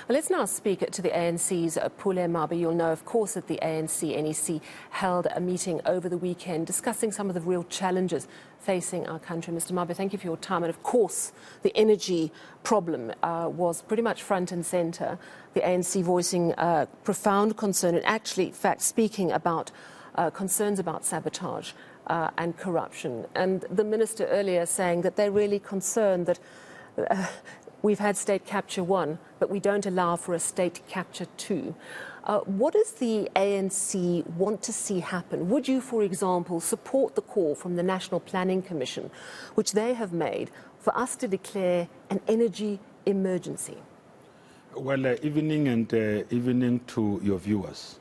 Well, let's now speak to the ANC's Pule Mabe. You'll know, of course, that the ANC NEC held a meeting over the weekend discussing some of the real challenges facing our country. Mr. Mabe, thank you for your time. And of course, the energy problem was pretty much front and centre. The ANC voicing profound concern and actually, in fact, speaking about concerns about sabotage and corruption. And the minister earlier saying that they're really concerned that we've had state capture 1, but we don't allow for a state capture 2. What does the ANC want to see happen? Would you, for example, support the call from the National Planning Commission, which they have made, for us to declare an energy emergency? Well, evening to your viewers.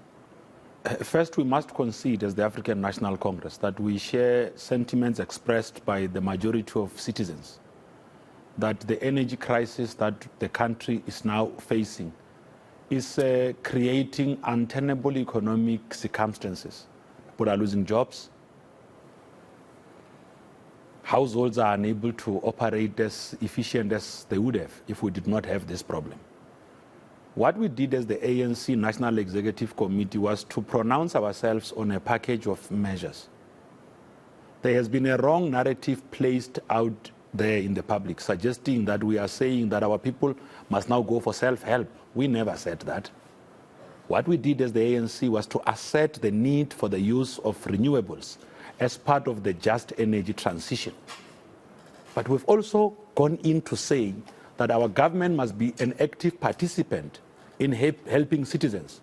First, we must concede as the African National Congress that we share sentiments expressed by the majority of citizens that the energy crisis that the country is now facing is creating untenable economic circumstances. People are losing jobs. Households are unable to operate as efficient as they would have if we did not have this problem. What we did as the ANC National Executive Committee was to pronounce ourselves on a package of measures. There has been a wrong narrative placed out there in the public, suggesting that we are saying that our people must now go for self-help. We never said that. What we did as the ANC was to assert the need for the use of renewables as part of the just energy transition. But we've also gone into saying that our government must be an active participant in helping citizens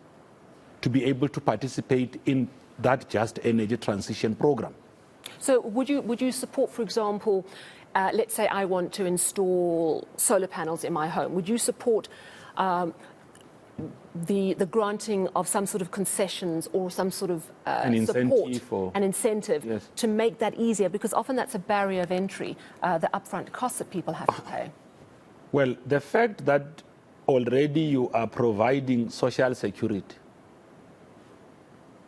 to be able to participate in that just energy transition program. So would you support, for example, let's say I want to install solar panels in my home. Would you support the granting of some sort of concessions or some sort of support, an incentive yes, to make that easier? Because often that's a barrier of entry, the upfront costs that people have to pay. Well, the fact that already you are providing social security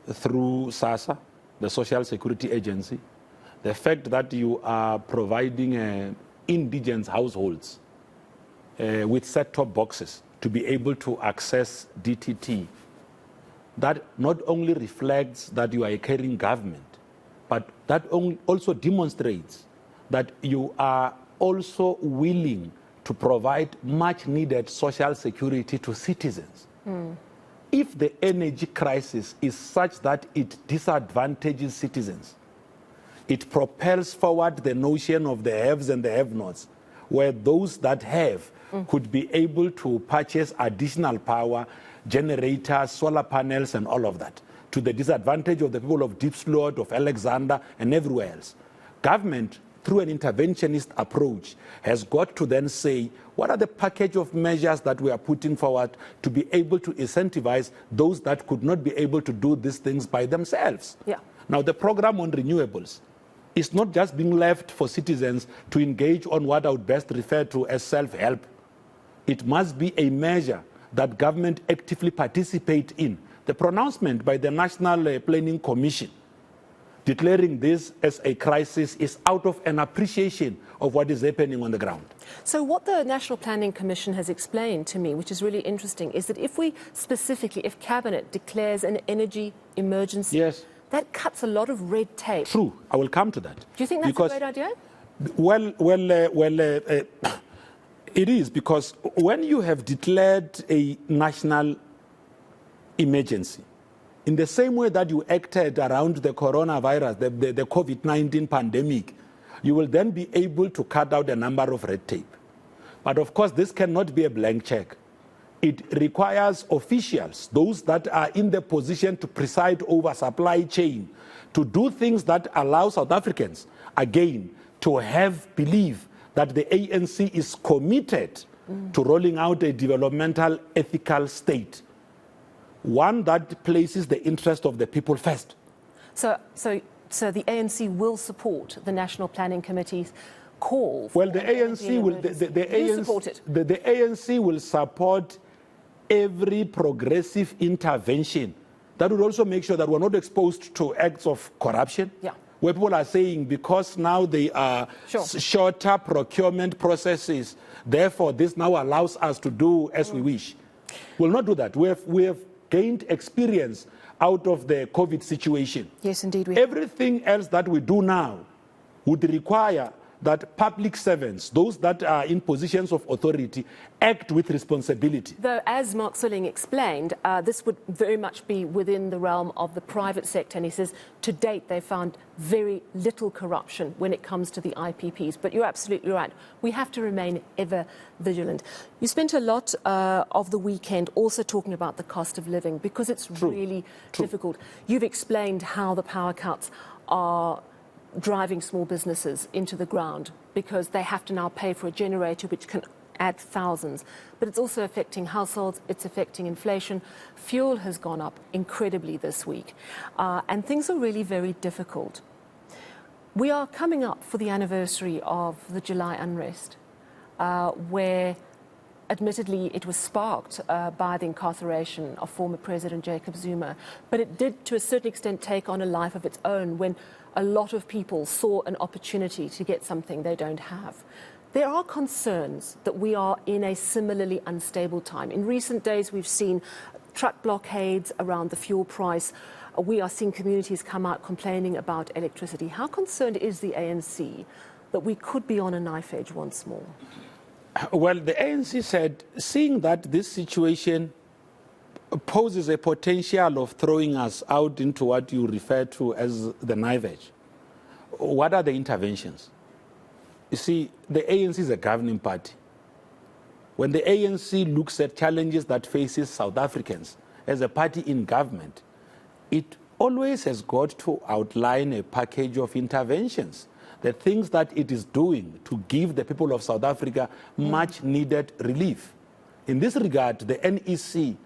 through SASSA, the Social Security Agency, the fact that you are providing indigent households with set-top boxes to be able to access DTT, that not only reflects that you are a caring government, but that also demonstrates that you are also willing to provide much-needed social security to citizens. If the energy crisis is such that it disadvantages citizens, it propels forward the notion of the haves and the have-nots, where those that have could be able to purchase additional power, generators, solar panels, and all of that, to the disadvantage of the people of Deep Slot, of Alexander, and everywhere else. Government, through an interventionist approach, has got to then say, what are the package of measures that we are putting forward to be able to incentivize those that could not be able to do these things by themselves? Yeah. Now, the program on renewables is not just being left for citizens to engage on what I would best refer to as self-help. It must be a measure that government actively participate in. The pronouncement by the National Planning Commission declaring this as a crisis is out of an appreciation of what is happening on the ground. So what the National Planning Commission has explained to me, which is really interesting, is that if Cabinet declares an energy emergency, yes, that cuts a lot of red tape. True. I will come to that. Do you think that's a great idea? Well, it is, because when you have declared a national emergency, in the same way that you acted around the coronavirus, the COVID-19 pandemic, you will then be able to cut out a number of red tape. But of course, this cannot be a blank check. It requires officials, those that are in the position to preside over supply chain, to do things that allow South Africans, again, to believe that the ANC is committed to rolling out a developmental ethical state, one that places the interest of the people first. So the ANC will support the National Planning Committee's call. Well, the ANC will. The ANC will support every progressive intervention that would also make sure that we're not exposed to acts of corruption. Yeah. Where people are saying because now they are shorter procurement processes, therefore this now allows us to do as we wish. We'll not do that. We have gained experience out of the COVID situation. Yes, indeed. Everything else that we do now would require that public servants, those that are in positions of authority, act with responsibility. Though, as Mark Sulling explained, this would very much be within the realm of the private sector. And he says, to date, they found very little corruption when it comes to the IPPs. But you're absolutely right. We have to remain ever vigilant. You spent a lot of the weekend also talking about the cost of living, because it's really difficult. You've explained how the power cuts are driving small businesses into the ground because they have to now pay for a generator which can add thousands. But it's also affecting households, it's affecting inflation. Fuel has gone up incredibly this week, and things are really very difficult. We are coming up for the anniversary of the July unrest, where admittedly it was sparked by the incarceration of former President Jacob Zuma, but it did to a certain extent take on a life of its own when a lot of people saw an opportunity to get something they don't have. There are concerns that we are in a similarly unstable time. In recent days, we've seen truck blockades around the fuel price. We are seeing communities come out complaining about electricity. How concerned is the ANC that we could be on a knife edge once more? Well, the ANC said, seeing that this situation poses a potential of throwing us out into what you refer to as the knife edge, what are the interventions? You see, the ANC is a governing party. When the ANC looks at challenges that faces South Africans as a party in government, it always has got to outline a package of interventions, the things that it is doing to give the people of South Africa much needed relief. In this regard, the NEC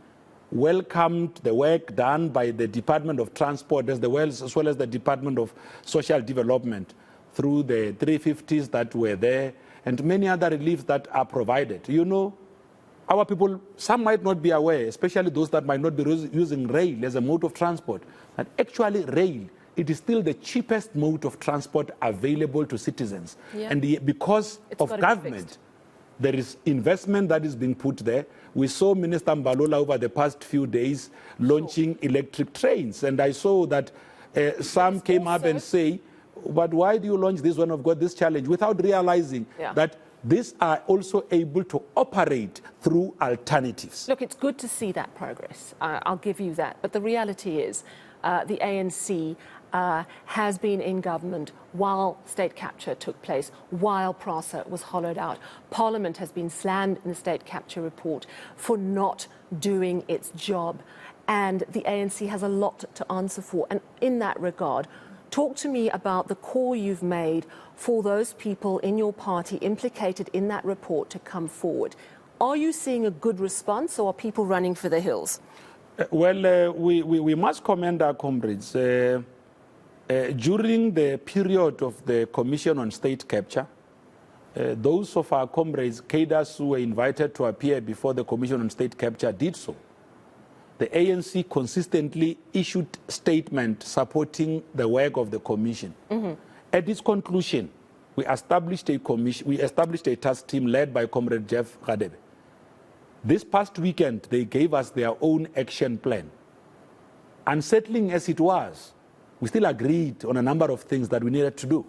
welcomed the work done by the Department of Transport as well as the Department of Social Development through the 350s that were there and many other reliefs that are provided. You know, our people, some might not be aware, especially those that might not be using rail as a mode of transport, that actually rail, it is still the cheapest mode of transport available to citizens. Yeah. And because of government, there is investment that is being put there. We saw Minister Mbalola over the past few days launching electric trains. And I saw that some came up and say, but why do you launch this when we've got this challenge? Without realizing that these are also able to operate through alternatives. Look, it's good to see that progress. I'll give you that. But the reality is the ANC has been in government while state capture took place, while PRASA was hollowed out. Parliament has been slammed in the state capture report for not doing its job. And the ANC has a lot to answer for. And in that regard, talk to me about the call you've made for those people in your party implicated in that report to come forward. Are you seeing a good response, or are people running for the hills? Well, we must commend our comrades. During the period of the Commission on State Capture, those of our comrades, cadres who were invited to appear before the Commission on State Capture did so. The ANC consistently issued statements supporting the work of the Commission. At its conclusion, we established a commission. We established a task team led by Comrade Jeff Radebe. This past weekend, they gave us their own action plan. Unsettling as it was, we still agreed on a number of things that we needed to do.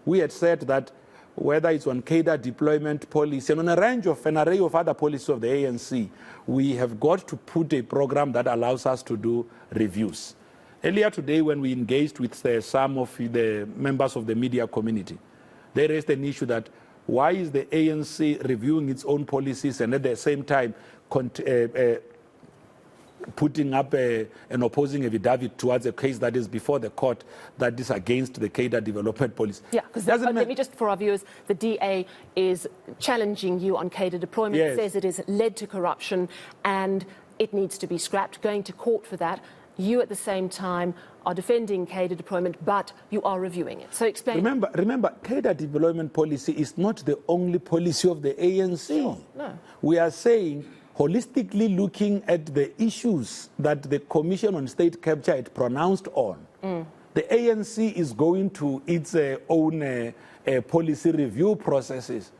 We had said that whether it's on cadre deployment policy and on an array of other policies of the ANC, we have got to put a program that allows us to do reviews. Earlier today, when we engaged with some of the members of the media community, they raised an issue that why is the ANC reviewing its own policies and at the same time putting up an opposing affidavit towards a case that is before the court that is against the cadre development policy. Yeah, because let me just, for our viewers, the DA is challenging you on cadre deployment. Yes. It says it has led to corruption and it needs to be scrapped, going to court for that. You, at the same time, are defending cadre deployment, but you are reviewing it. So explain. Remember, cadre deployment policy is not the only policy of the ANC. Sure. No. We are saying, holistically looking at the issues that the Commission on State Capture had pronounced on, the ANC is going to its own policy review processes.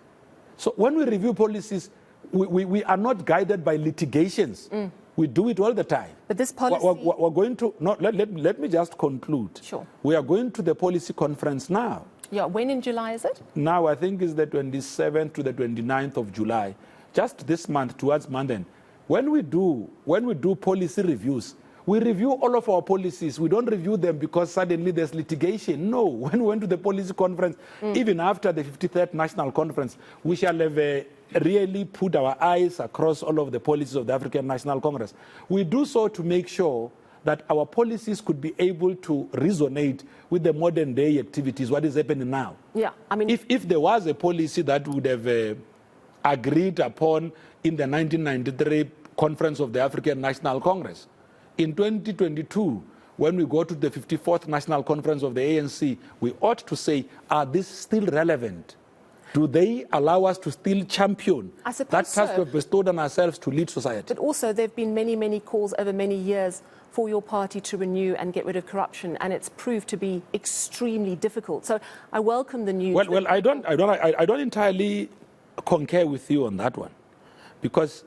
So when we review policies, we are not guided by litigations. We do it all the time. But this policy... We're going to... No, let me just conclude. Sure. We are going to the policy conference now. Yeah, when in July is it? Now, I think it's the 27th to the 29th of July. Just this month, towards month end. When we do policy reviews, we review all of our policies. We don't review them because suddenly there's litigation. No, when we went to the policy conference, even after the 53rd National Conference, we shall have really put our eyes across all of the policies of the African National Congress. We do so to make sure that our policies could be able to resonate with the modern day activities, what is happening now. Yeah, I mean... If there was a policy that would have agreed upon in the 1993 Conference of the African National Congress, in 2022, when we go to the 54th National Conference of the ANC, we ought to say, are these still relevant? Do they allow us to still champion that task we've bestowed on ourselves to lead society? But also, there have been many, many calls over many years for your party to renew and get rid of corruption, and it's proved to be extremely difficult. So I welcome the news. Well, I don't entirely concur with you on that one, because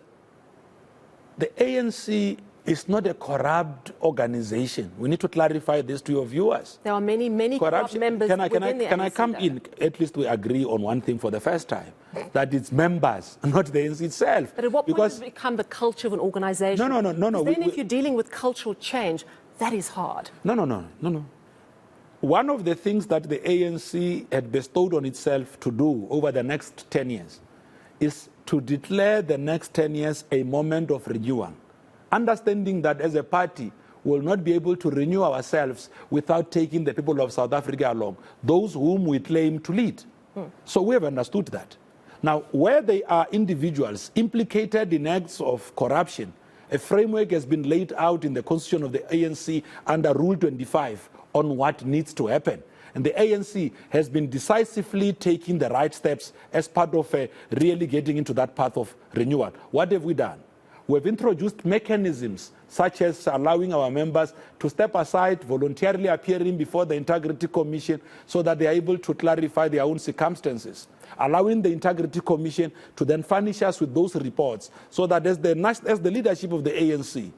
the ANC is not a corrupt organization. We need to clarify this to your viewers. There are many, many corrupt members within the ANC. Can I come in? At least we agree on one thing for the first time, that it's members, not the ANC itself. But at what point does it become the culture of an organization? No. Then if you're dealing with cultural change, that is hard. No. One of the things that the ANC had bestowed on itself to do over the next 10 years is to declare the next 10 years a moment of renewal. Understanding that as a party, we will not be able to renew ourselves without taking the people of South Africa along, those whom we claim to lead. So we have understood that. Now, where there are individuals implicated in acts of corruption, a framework has been laid out in the constitution of the ANC under Rule 25 on what needs to happen. And the ANC has been decisively taking the right steps as part of really getting into that path of renewal. What have we done? We've introduced mechanisms such as allowing our members to step aside, voluntarily appearing before the Integrity Commission so that they are able to clarify their own circumstances, allowing the Integrity Commission to then furnish us with those reports so that as the leadership of the ANC,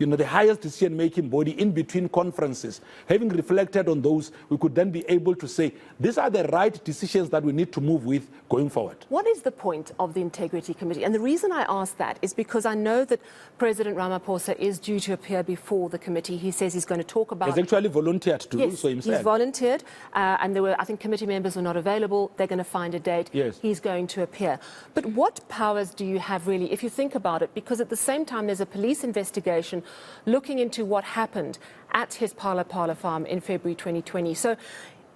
the highest decision-making body in between conferences, having reflected on those, we could then be able to say, these are the right decisions that we need to move with going forward. What is the point of the Integrity Committee? And the reason I ask that is because I know that President Ramaphosa is due to appear before the committee. He says he's going to talk about... He's actually volunteered to do so himself. He's volunteered, and there were, I think, committee members were not available. They're going to find a date. Yes. He's going to appear. But what powers do you have, really, if you think about it? Because at the same time, there's a police investigation looking into what happened at his Pala farm in February 2020. So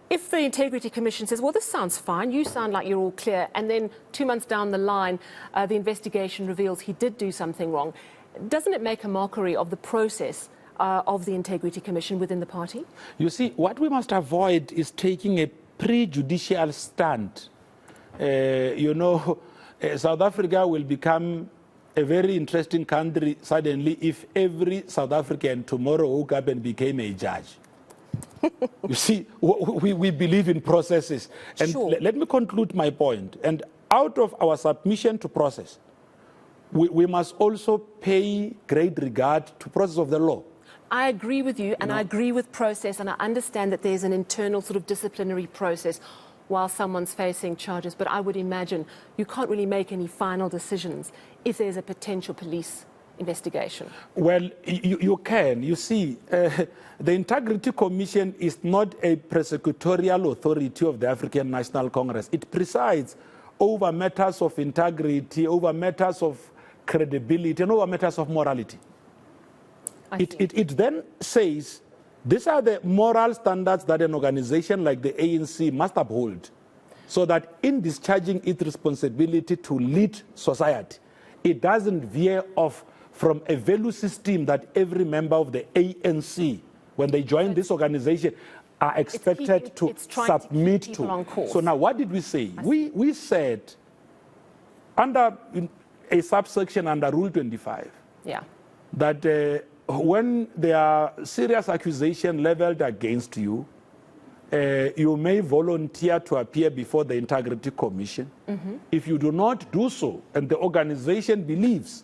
if the Integrity Commission says, well, this sounds fine, you sound like you're all clear, and then 2 months down the line, the investigation reveals he did do something wrong, doesn't it make a mockery of the process of the Integrity Commission within the party? You see, what we must avoid is taking a prejudicial stand. South Africa will become a very interesting country suddenly if every South African tomorrow woke up and became a judge. You see, we believe in processes. And sure. Let me conclude my point. And out of our submission to process, we must also pay great regard to process of the law. I agree with you, and I agree with process, and I understand that there's an internal sort of disciplinary process while someone's facing charges, but I would imagine you can't really make any final decisions if there's a potential police investigation. Well, you can. You see, the Integrity Commission is not a prosecutorial authority of the African National Congress. It presides over matters of integrity, over matters of credibility, and over matters of morality. It then says, these are the moral standards that an organization like the ANC must uphold so that in discharging its responsibility to lead society, it doesn't veer off from a value system that every member of the ANC, when they join this organization, are expected to submit to. So now what did we say? We said, under a subsection under Rule 25, that when there are serious accusations leveled against you, you may volunteer to appear before the Integrity Commission. If you do not do so, and the organization believes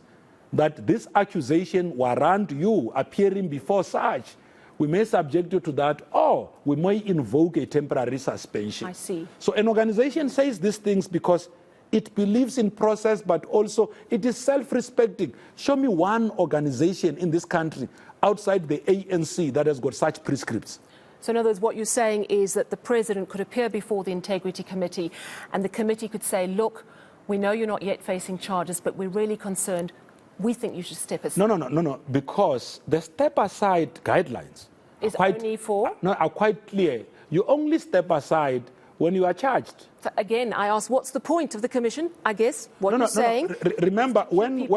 that this accusation warrant you appearing before such, we may subject you to that, or we may invoke a temporary suspension. I see. So an organization says these things because it believes in process, but also it is self-respecting. Show me one organization in this country outside the ANC that has got such prescripts. So in other words, what you're saying is that the president could appear before the Integrity Committee and the committee could say, look, we know you're not yet facing charges, but we're really concerned. We think you should step aside. No, because the step-aside guidelines is only for? No, are quite clear. You only step aside when you are charged. So again, I ask, what's the point of the commission? I guess what you're saying. Remember, when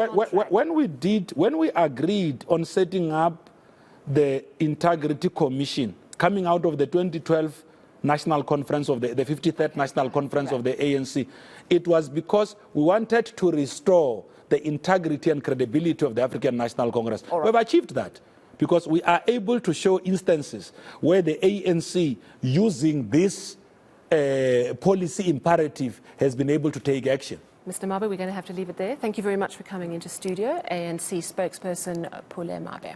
we agreed on setting up the Integrity Commission, coming out of the 2012 National Conference of the 53rd National Conference of the ANC, it was because we wanted to restore the integrity and credibility of the African National Congress. Right. We've achieved that because we are able to show instances where the ANC, using this policy imperative, has been able to take action. Mr. Mabe, we're going to have to leave it there. Thank you very much for coming into studio. ANC spokesperson Pule Mabe.